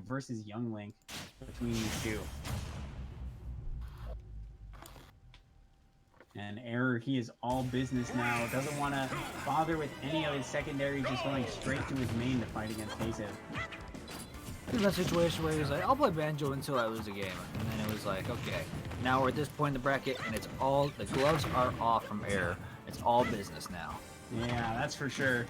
versus Young Link between these two. And Error, he is all business now. Doesn't want to bother with any of his secondaries, just going straight to his main to fight against Ksev. In that situation where he was like, I'll play Banjo until I lose a game. And then it was like, okay, now we're at this point in the bracket, and it's all, the gloves are off from Error. It's all business now. Yeah, that's for sure.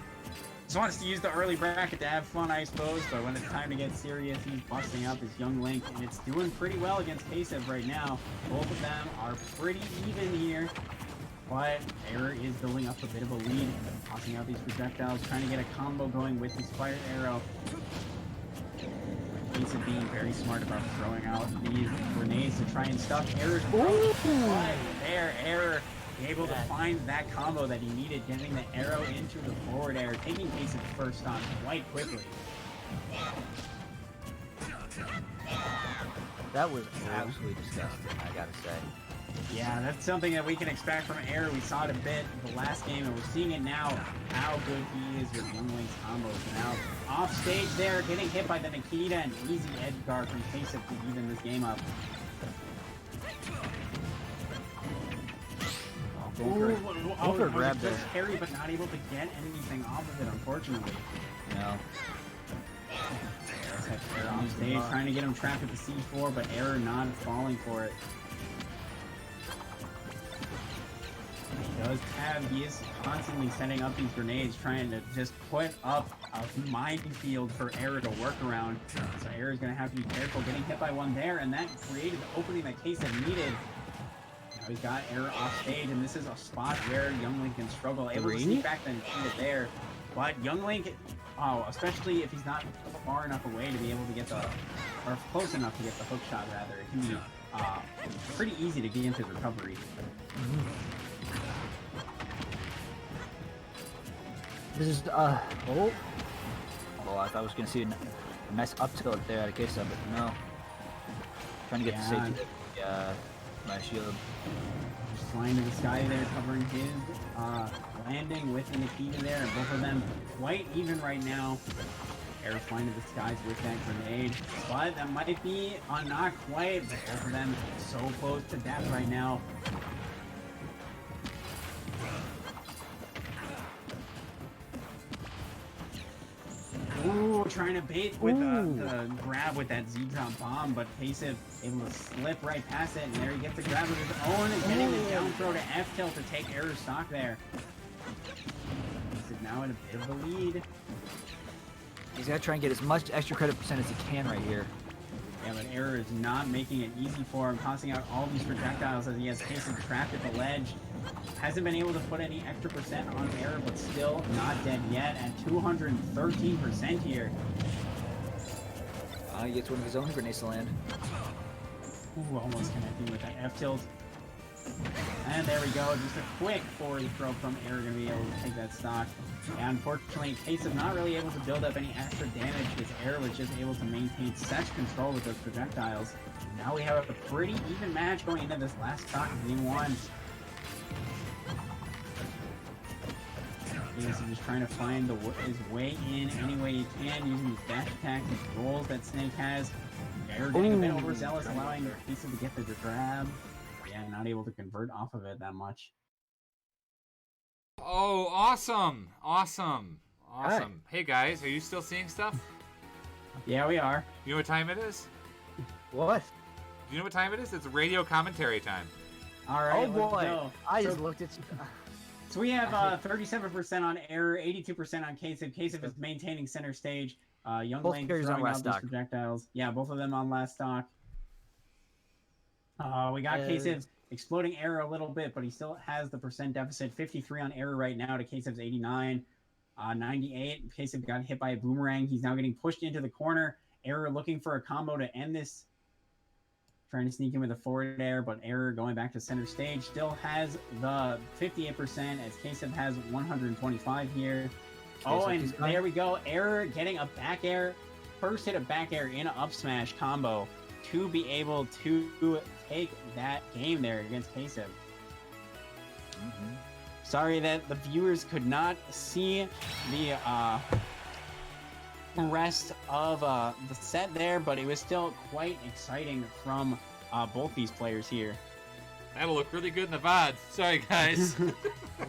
Just wants to use the early bracket to have fun, I suppose, but when it's time to get serious, he's busting up his Young Link, and it's doing pretty well against Ksev right now. Both of them are pretty even here, but Error is building up a bit of a lead, tossing out these projectiles, trying to get a combo going with his fire arrow. Ksev being very smart about throwing out these grenades to try and stuff Error's approach. But there, Error able to find that combo that he needed, getting the arrow into the forward air, taking Ksev first on quite quickly. That was absolutely disgusting, I gotta say. Yeah, that's something that we can expect from Error. We saw it a bit the last game, and we're seeing it now, how good he is with Young Link's combos. Now, off stage there, getting hit by the Nikita, and easy edge guard from Ksev to even this game up. Grab there. Carry, but not able to get anything off of it, unfortunately. No. Error on stage, trying to get him trapped at the C4, but Error not falling for it. He is constantly setting up these grenades, trying to just put up a minefield for Error to work around. So Error's going to have to be careful, getting hit by one there, and that created the opening that Ksev needed. Now he's got Error off stage, and this is a spot where Young Link can struggle. Able to sneak back the Nikita there, but Young Link, especially if he's not far enough away to be able to get the, or close enough to get the hook shot rather, it can be pretty easy to get into recovery. This is, oh, I thought I was going to see a nice up tilt there out of Ksev, but no. Trying to get the safety, my shield. Just flying to the sky there, covering his landing with the Nikita there, and both of them quite even right now. Error flying to the skies with that grenade, but that might be not quite. Both of them so close to death right now. Ooh, trying to bait with the grab with that Z-drop bomb, but Ksev able to slip right past it, and there he gets a grab with his own, and getting the down throw to F-tilt to take Error's stock there. Ksev now in a bit of a lead. He's got to try and get as much extra credit percent as he can right here. Yeah, but Error is not making it easy for him, tossing out all these projectiles as he has Ksev trapped at the ledge. Hasn't been able to put any extra percent on Error, but still not dead yet at 213% here. He gets one of his own grenades to land. Ooh, almost connecting with that F-tilt. And there we go, just a quick forward throw from Error to be able to take that stock. And unfortunately, Ksev not really able to build up any extra damage because Error was just able to maintain such control with those projectiles. Now we have a pretty even match going into this last stock of game one. He's just trying to find his way in any way he can, using his dash attack, his rolls that Snake has. Error getting a bit overzealous, allowing Ksev to get the grab. Yeah, not able to convert off of it that much. Oh, awesome! Awesome! Awesome. Hey guys, are you still seeing stuff? Yeah, we are. You know what time it is? What? Do you know what time it is? It's radio commentary time. Alright, oh boy! I just looked at... So we have 37% on Error, 82% on Ksev. Ksev is maintaining center stage. Young Both Link carries on last stock. Projectiles. Yeah, both of them on last stock. We got Ksev exploding Error a little bit, but he still has the percent deficit. 53 on Error right now to Ksev's 89. 98. Ksev got hit by a boomerang. He's now getting pushed into the corner. Error looking for a combo to end this. Trying to sneak in with a forward air, but Error going back to center stage still has the 58% as Ksev has 125 here. Oh, and there we go. Error getting a back air. First hit a back air in an up smash combo to be able to take that game there against Ksev. Sorry that the viewers could not see rest of the set there, but it was still quite exciting from both these players here. That'll look really good in the VOD. Sorry, guys.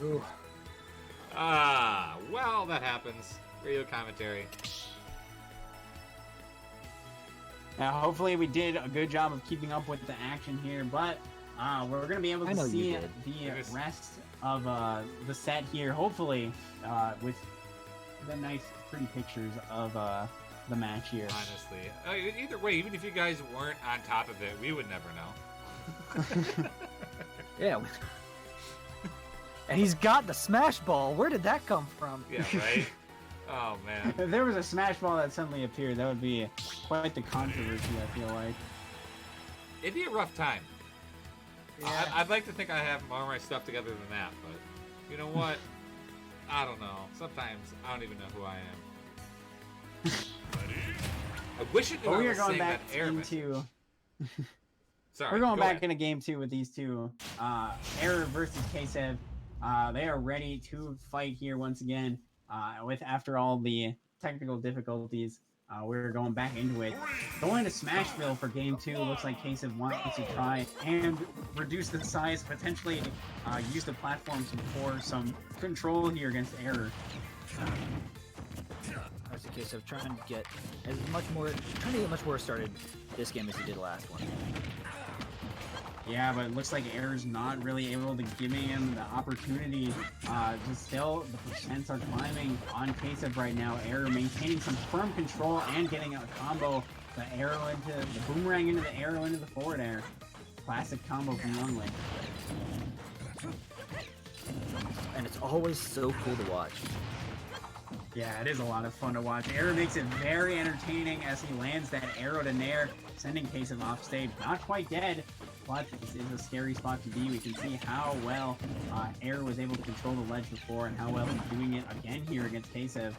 Ooh. Well, that happens. Radio commentary. Now, hopefully we did a good job of keeping up with the action here, but we're going to be able I to know you see did. the rest of the set here, hopefully, with the nice, pretty pictures of the match here. Honestly. Either way, even if you guys weren't on top of it, we would never know. Yeah. And he's got the smash ball. Where did that come from? Yeah, right? Oh, man. If there was a smash ball that suddenly appeared, that would be quite the controversy, I feel like. It'd be a rough time. Yeah. I'd like to think I have more of my stuff together than that, but you know what? I don't know. Sometimes I don't even know who I am. I wish it knew But I we are was going saying back that air missile. into... Sorry, We're going go back ahead. into game 2 with these two. Error versus Ksev. They are ready to fight here once again. After all the technical difficulties, we're going back into it. Going to Smashville for game 2. Looks like Ksev wants to try and reduce the size, potentially use the platforms for some control here against Error. That's the case of trying to get much more started this game as he did last one. Yeah, but it looks like Error's not really able to give him the opportunity. Just still, the percents are climbing on Ksev right now. Error maintaining some firm control and getting a combo. The arrow into the boomerang into the arrow into the forward air. Classic combo from Longley. And it's always so cool to watch. Yeah, it is a lot of fun to watch. Error makes it very entertaining as he lands that arrow to Nair, sending Ksev off stage. Not quite dead, but this is a scary spot to be. We can see how well Error was able to control the ledge before and how well he's doing it again here against Ksev.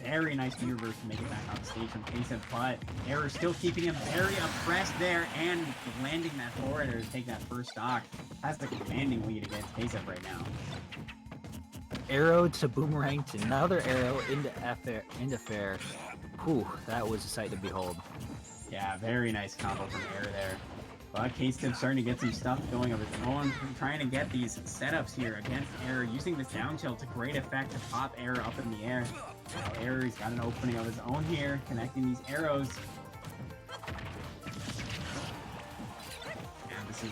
Very nice reverse to make it back off stage from Ksev, but Error still keeping him very oppressed there and landing that forward air to take that first stock. Has the commanding lead against Ksev right now. Arrow to boomerang to another arrow into fair. Whew, that was a sight to behold. Yeah, very nice combo from Error there. But Ksev starting to get some stuff going of his own, trying to get these setups here against Error, using this down tilt to great effect to pop Error up in the air. Now Error's got an opening of his own here, connecting these arrows. And this is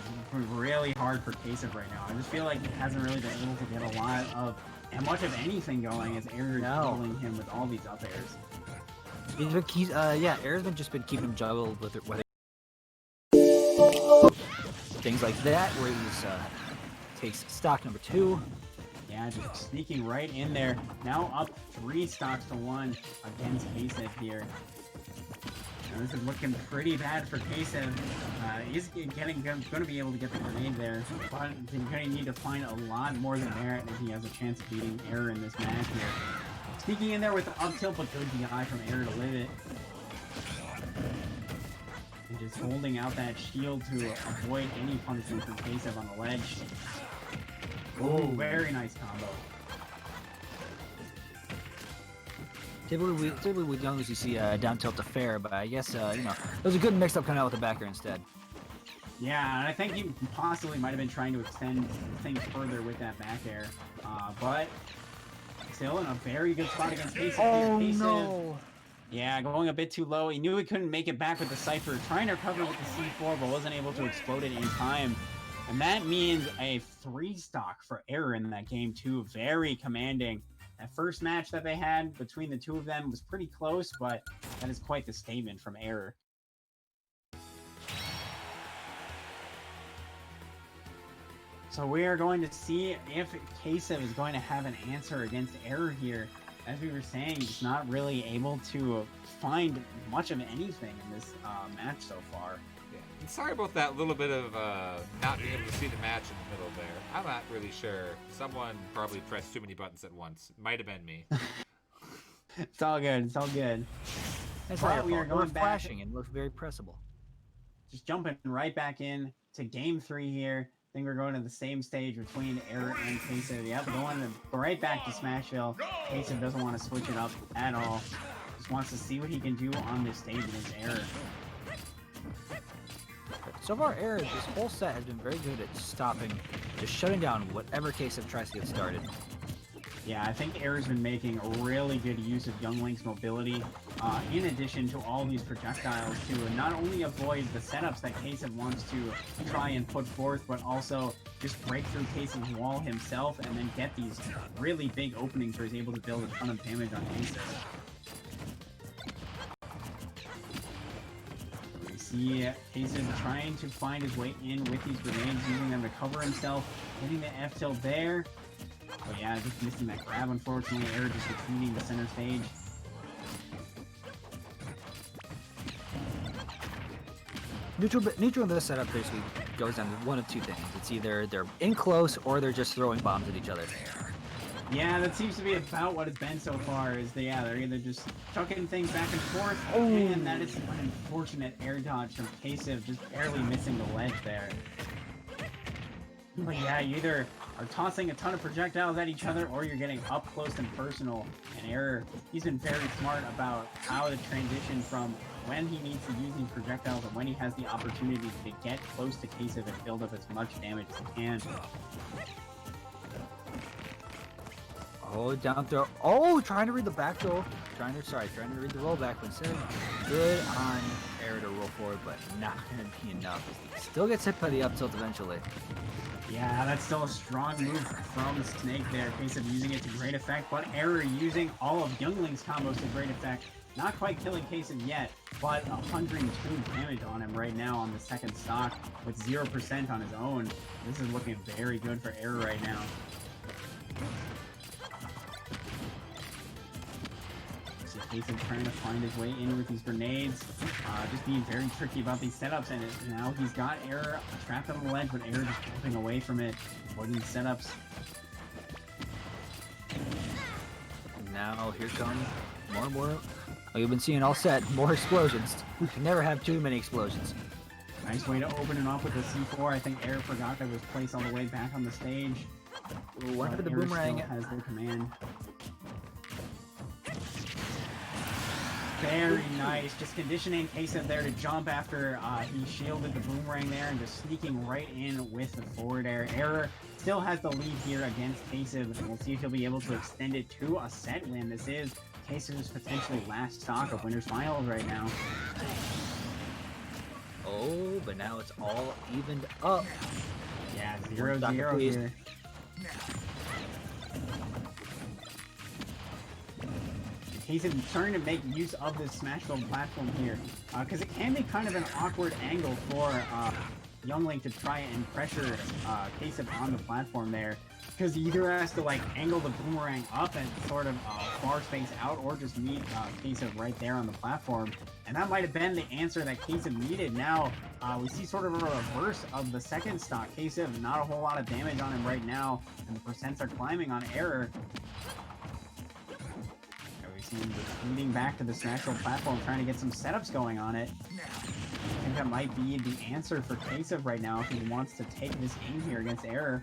really hard for Ksev right now. I just feel like he hasn't really been able to get a lot of, and much of anything going as Error is killing him with all these up airs. Error's just been keeping him juggled with it, whether things like that, where he's takes stock number 2. Yeah, just sneaking right in there. Now up 3 stocks to 1 against Ksev here. Now this is looking pretty bad for Ksev. He's going to be able to get the grenade there, but he's going to need to find a lot more than merit if he has a chance of beating Error in this match here. Sneaking in there with the up tilt, but good DI from Error to live it. And just holding out that shield to avoid any punishment from Ksev on the ledge. Oh, very nice combo. Typically we don't usually see down tilt to fair, but I guess there was a good mix up coming out with the backer instead. Yeah, and I think he possibly might have been trying to extend things further with that back air, but still in a very good spot against Ksev. Oh Ksev, no! Yeah, going a bit too low. He knew he couldn't make it back with the Cypher, trying to recover with the C4, but wasn't able to explode it in time. And that means a 3 stock for Error in that game too. Very commanding. That first match that they had between the two of them was pretty close, but that is quite the statement from Error. So we are going to see if Ksev is going to have an answer against Error here. As we were saying, he's not really able to find much of anything in this match so far. Yeah. And sorry about that little bit of not being able to see the match in the middle there. I'm not really sure. Someone probably pressed too many buttons at once. Might have been me. It's all good. It's all good. That's But not we we are going back. flashing and look very pressable. Just jumping right back in to game 3 here. I think we're going to the same stage between Error and Ksev. Yep, going right back to Smashville. Ksev doesn't want to switch it up at all. Just wants to see what he can do on this stage against Error. So far, Error, this whole set has been very good at stopping, just shutting down whatever Ksev tries to get started. Yeah, I think Error's been making a really good use of Young Link's mobility, in addition to all these projectiles, to not only avoid the setups that Ksev wants to try and put forth, but also just break through Ksev's wall himself and then get these really big openings where he's able to build a ton of damage on Ksev. We see Ksev trying to find his way in with these grenades, using them to cover himself, hitting the F tilt there. But yeah, just missing that grab, unfortunately. Error just retreating the center stage. Neutral in this setup basically goes down to one of two things. It's either they're in close or they're just throwing bombs at each other. Yeah, that seems to be about what it's been so far, is they're either just chucking things back and forth, and that is an unfortunate air dodge from Ksev, just barely missing the ledge there. But yeah, you either are tossing a ton of projectiles at each other, or you're getting up close and personal. And Error, he's been very smart about how to transition from when he needs to use these projectiles and when he has the opportunity to get close to Ksev and build up as much damage as he can. Oh, down throw. Oh, trying to read the back throw. Trying to read the rollback, but instead good on Error to roll forward, but not going to be enough. He still gets hit by the up tilt eventually. Yeah, that's still a strong move from Snake there. Ksev using it to great effect, but Error using all of Young Link's combos to great effect. Not quite killing Ksev yet, but 102 damage on him right now on the second stock with 0% on his own. This is looking very good for Error right now. Ksev trying to find his way in with these grenades, just being very tricky about these setups, and now he's got Error trapped on the ledge, but Error just jumping away from it, avoiding setups. Now here come more. Like we've been seeing all set, more explosions. You can never have too many explosions. Nice way to open him up with the C4. I think Error forgot that was placed all the way back on the stage. One for the Error boomerang. still has the command. Very nice. Just conditioning Ksev there to jump after he shielded the boomerang there and just sneaking right in with the forward air. Error still has the lead here against Ksev, and we'll see if he'll be able to extend it to a set win. This is Ksev's potentially last stock of Winners Finals right now. Oh, but now it's all evened up. Yeah, 0-0 here. Ksev starting to make use of this Smashville platform here, because it can be kind of an awkward angle for Young Link to try and pressure Ksev on the platform there, because he either has to like angle the boomerang up and sort of far space out, or just meet Ksev right there on the platform, and that might have been the answer that Ksev needed. Now we see sort of a reverse of the second stock. Ksev, not a whole lot of damage on him right now, and the percents are climbing on Error. Leading back to the Smashville platform, trying to get some setups going on it. I think that might be the answer for Ksev right now if he wants to take this game here against Error.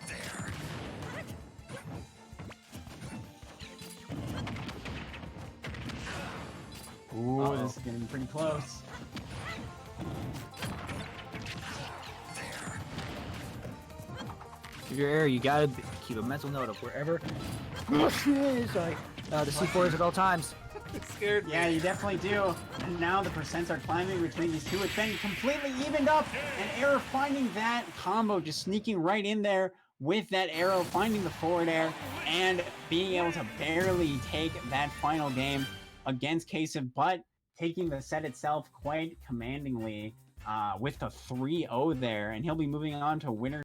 Ooh, this is getting pretty close. If you're Error, you gotta keep a mental note of wherever sorry, the C4 is at all times. It scared me. Yeah, you definitely do. And now the percents are climbing between these two. It's been completely evened up, and Error finding that combo, just sneaking right in there with that arrow, finding the forward air, and being able to barely take that final game against Ksev, but taking the set itself quite commandingly with the 3-0 there, and he'll be moving on to winner